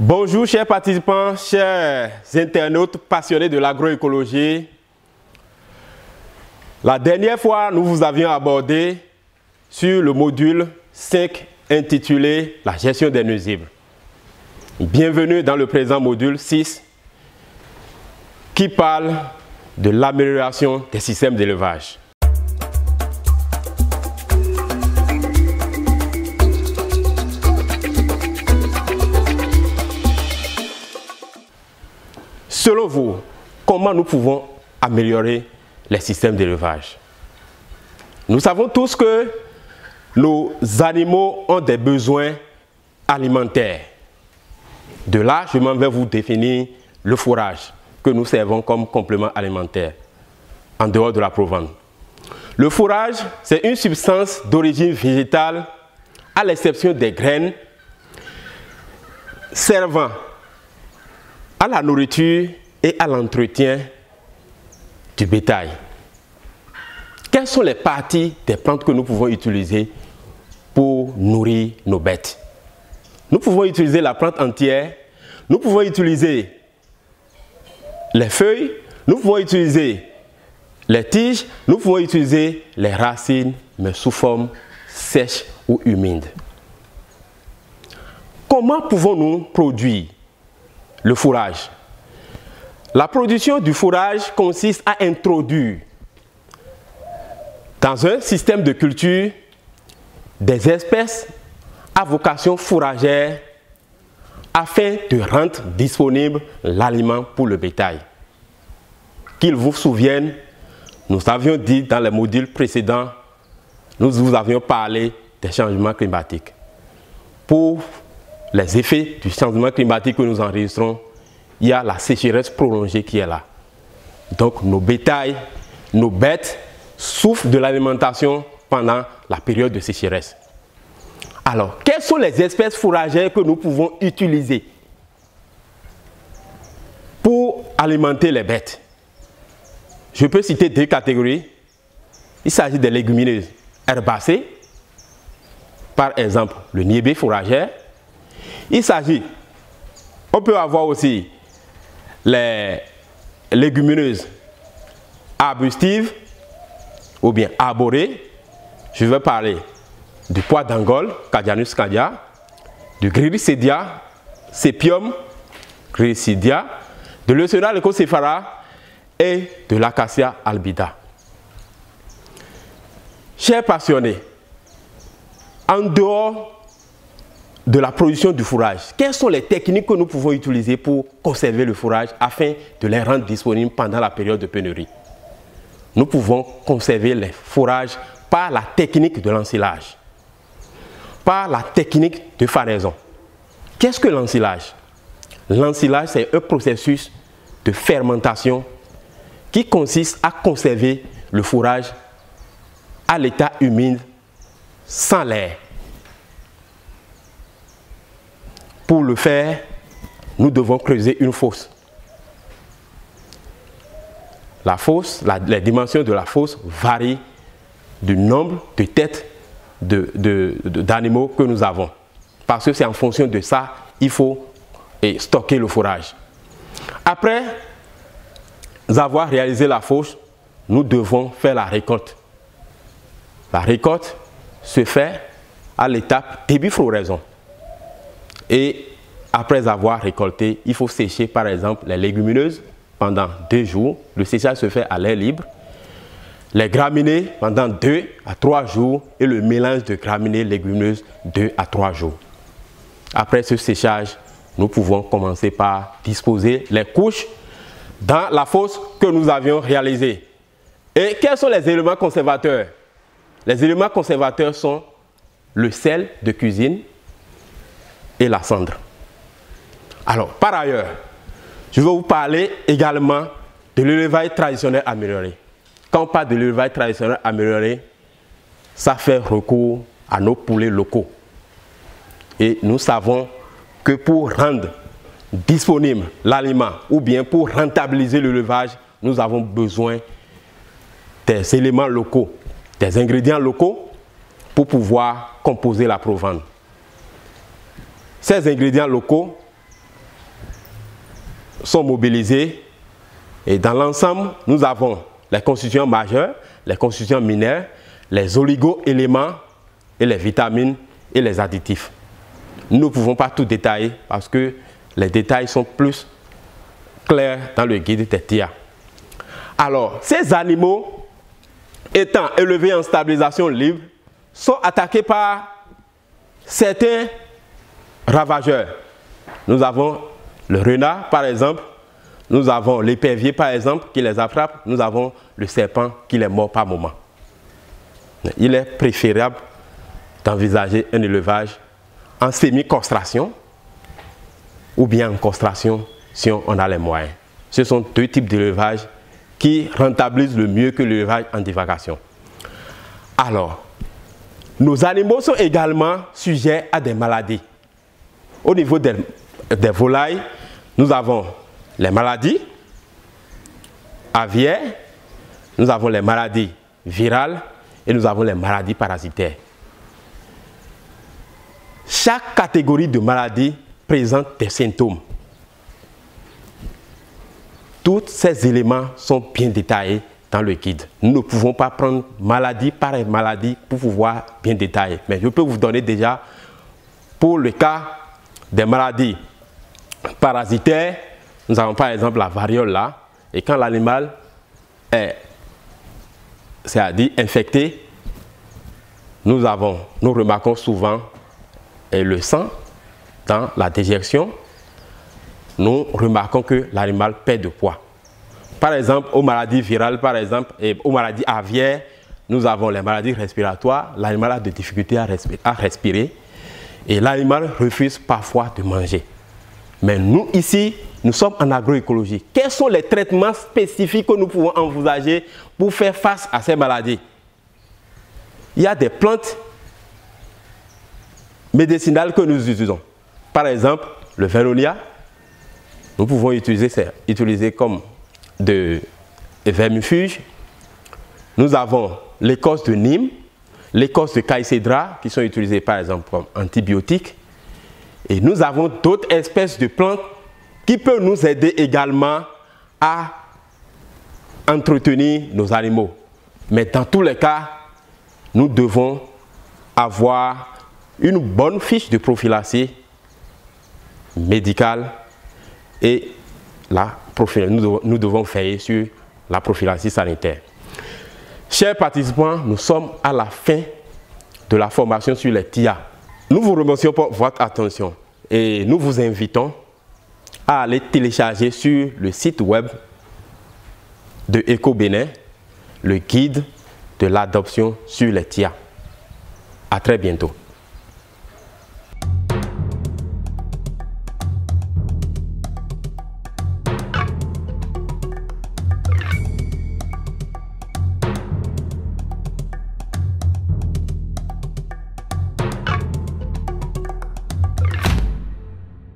Bonjour chers participants, chers internautes passionnés de l'agroécologie. La dernière fois, nous vous avions abordé sur le module 5 intitulé « La gestion des nuisibles ». Bienvenue dans le présent module 6 qui parle de l'amélioration des systèmes d'élevage. Selon vous, comment nous pouvons améliorer les systèmes d'élevage? Nous savons tous que nos animaux ont des besoins alimentaires. De là, je m'en vais vous définir le fourrage que nous servons comme complément alimentaire en dehors de la provende. Le fourrage, c'est une substance d'origine végétale, à l'exception des graines, servant à la nourriture et à l'entretien du bétail. Quelles sont les parties des plantes que nous pouvons utiliser pour nourrir nos bêtes? Nous pouvons utiliser la plante entière, nous pouvons utiliser les feuilles, nous pouvons utiliser les tiges, nous pouvons utiliser les racines, mais sous forme sèche ou humide. Comment pouvons-nous produire le fourrage? La production du fourrage consiste à introduire dans un système de culture des espèces à vocation fourragère afin de rendre disponible l'aliment pour le bétail. Qu'il vous souvienne, nous avions dit dans les modules précédents, nous vous avions parlé des changements climatiques. Pour les effets du changement climatique que nous enregistrons, il y a la sécheresse prolongée qui est là. Donc nos bétails, nos bêtes souffrent de l'alimentation pendant la période de sécheresse. Alors, quelles sont les espèces fourragères que nous pouvons utiliser pour alimenter les bêtes? Je peux citer deux catégories. Il s'agit des légumineuses herbacées, par exemple le niébé fourragère. On peut avoir aussi les légumineuses arbustives ou bien arborées. Je vais parler du pois d'Angole, Cardianus candia, du Gryricedia, Sepium Gryricedia, de l'Eusebia leucocephara et de l'Acacia albida. Chers passionnés, en dehors de la production du fourrage, quelles sont les techniques que nous pouvons utiliser pour conserver le fourrage afin de les rendre disponibles pendant la période de pénurie? Nous pouvons conserver les fourrages par la technique de l'ensilage, par la technique de fanaison. Qu'est-ce que l'ensilage? L'ensilage, c'est un processus de fermentation qui consiste à conserver le fourrage à l'état humide sans l'air. Pour le faire, nous devons creuser une fosse. La fosse, les dimensions de la fosse varient du nombre de têtes d'animaux que nous avons. Parce que c'est en fonction de ça, il faut stocker le fourrage. Après avoir réalisé la fosse, nous devons faire la récolte. La récolte se fait à l'étape début floraison. Et après avoir récolté, il faut sécher par exemple les légumineuses pendant 2 jours. Le séchage se fait à l'air libre. Les graminées pendant 2 à 3 jours et le mélange de graminées légumineuses 2 à 3 jours. Après ce séchage, nous pouvons commencer par disposer les couches dans la fosse que nous avions réalisée. Et quels sont les éléments conservateurs? Les éléments conservateurs sont le sel de cuisine et la cendre. Alors, par ailleurs, je vais vous parler également de l'élevage traditionnel amélioré. Quand on parle de l'élevage traditionnel amélioré, ça fait recours à nos poulets locaux. Et nous savons que pour rendre disponible l'aliment ou bien pour rentabiliser l'élevage, nous avons besoin des éléments locaux, des ingrédients locaux pour pouvoir composer la provende. Ces ingrédients locaux sont mobilisés et dans l'ensemble, nous avons les constituants majeurs, les constituants mineurs, les oligo-éléments et les vitamines et les additifs. Nous ne pouvons pas tout détailler parce que les détails sont plus clairs dans le guide des TIA. Alors, ces animaux étant élevés en stabilisation libre sont attaqués par certains ravageurs. Nous avons le renard par exemple, nous avons l'épervier par exemple qui les attrape, nous avons le serpent qui les mord par moment. Il est préférable d'envisager un élevage en semi-castration ou bien en castration si on a les moyens. Ce sont deux types d'élevage qui rentabilisent le mieux que l'élevage en divagation. Alors, nos animaux sont également sujets à des maladies. Au niveau des volailles, nous avons les maladies aviaires, nous avons les maladies virales et nous avons les maladies parasitaires. Chaque catégorie de maladie présente des symptômes. Tous ces éléments sont bien détaillés dans le guide. Nous ne pouvons pas prendre maladie par maladie pour pouvoir bien détailler. Mais je peux vous donner déjà, pour le cas des maladies parasitaires, nous avons par exemple la variole là. Et quand l'animal est, c'est-à-dire infecté, nous remarquons souvent le sang dans la déjection. Nous remarquons que l'animal perd de poids. Par exemple, aux maladies virales, par exemple, et aux maladies aviaires, nous avons les maladies respiratoires. L'animal a des difficultés à respirer et l'animal refuse parfois de manger. Mais nous, ici, nous sommes en agroécologie. Quels sont les traitements spécifiques que nous pouvons envisager pour faire face à ces maladies? Il y a des plantes médicinales que nous utilisons. Par exemple, le Vernonia. Nous pouvons utiliser comme de vermifuge. Nous avons l'écorce de Nîmes, l'écorce de Caïcédra qui sont utilisées par exemple comme antibiotiques. Et nous avons d'autres espèces de plantes qui peuvent nous aider également à entretenir nos animaux. Mais dans tous les cas, nous devons avoir une bonne fiche de prophylaxie médicale et nous devons veiller sur la prophylaxie sanitaire. Chers participants, nous sommes à la fin de la formation sur les TIA. Nous vous remercions pour votre attention et nous vous invitons à aller télécharger sur le site web de EcoBénin le guide de l'adoption sur les TIA. À très bientôt.